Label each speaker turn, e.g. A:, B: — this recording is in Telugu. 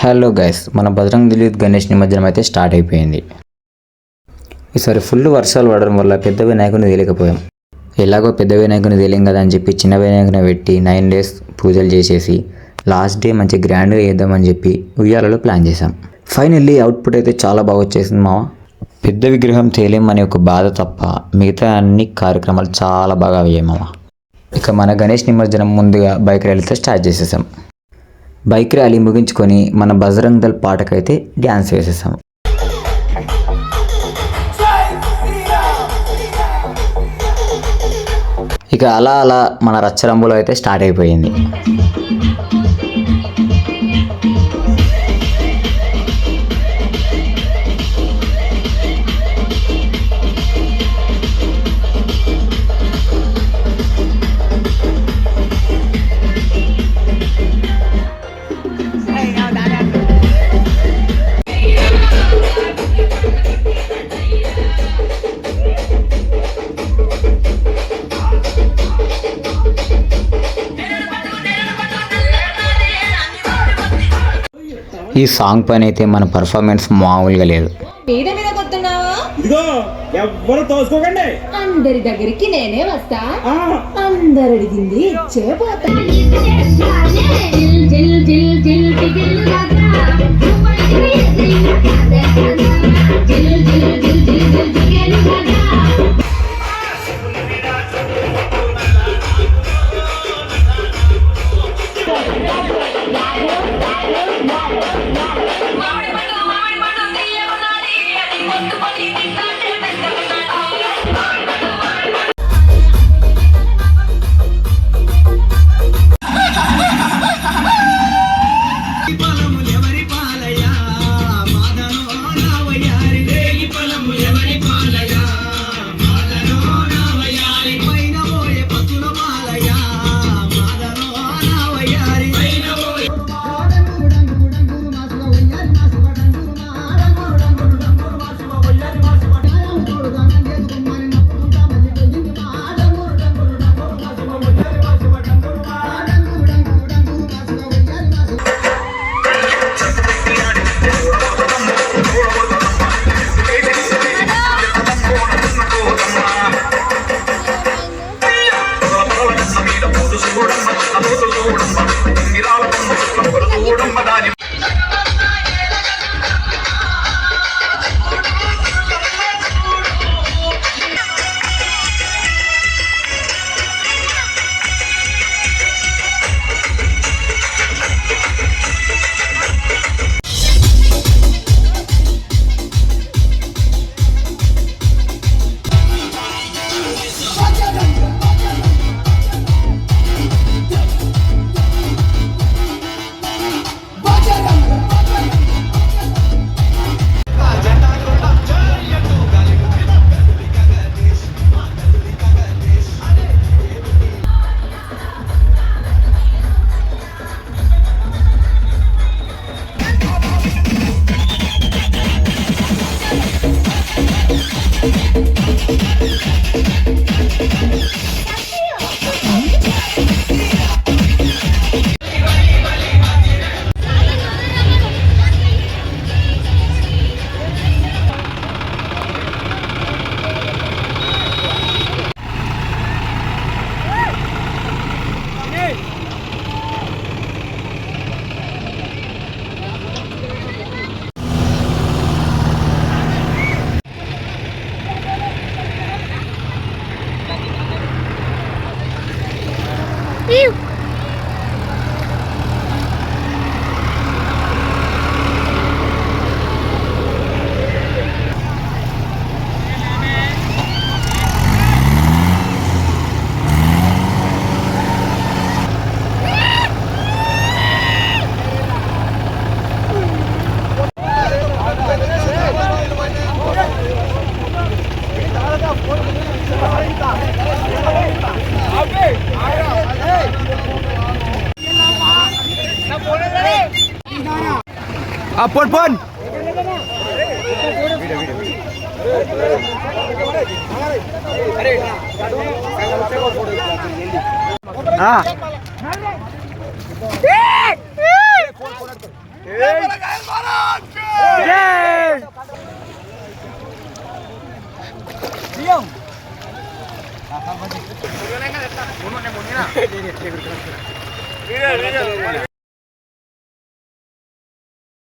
A: హలో గైస్, మన బజరంగ్ దళ్ గణేష్ నిమజ్జనం అయితే స్టార్ట్ అయిపోయింది. ఈసారి ఫుల్ వర్షాలు పడడం వల్ల పెద్ద వినాయకుని తేలేకపోయాం. ఎలాగో పెద్ద వినాయకుని తేలేం కదా అని చెప్పి చిన్న వినాయకుని పెట్టి 9 days పూజలు చేసేసి లాస్ట్ డే మంచి గ్రాండ్గా చేద్దామని చెప్పి ఉయ్యాలలో ప్లాన్ చేసాం. ఫైనల్లీ అవుట్పుట్ అయితే చాలా బాగా వచ్చేసింది మావా. పెద్ద విగ్రహం తేలేం అనే ఒక బాధ తప్ప మిగతా అన్ని కార్యక్రమాలు చాలా బాగా అయ్యాయి మావా. ఇక మన గణేష్ నిమజ్జనం ముందుగా బైక్ ర్యాలీతో స్టార్ట్ చేసేసాం. బైక్ ర్యాలీ ముగించుకొని మన బజరంగ్ దళ్ పాటకైతే డ్యాన్స్ వేసేసాం. ఇక అలా అలా మన రచ్చరంబులో అయితే స్టార్ట్ అయిపోయింది. ఈ సాంగ్ పైన అయితే మన పర్ఫార్మెన్స్ మామూలుగా లేదు.
B: మీద మీద కొత్తున్నావా?
C: ఇదిగో ఎవ్వరు తోసుకోకండి.
B: అందరి దగ్గరికి నేనే వస్తా. అందరు అడిగింది ఇచ్చే పోతా.
C: Pon. Ah. జై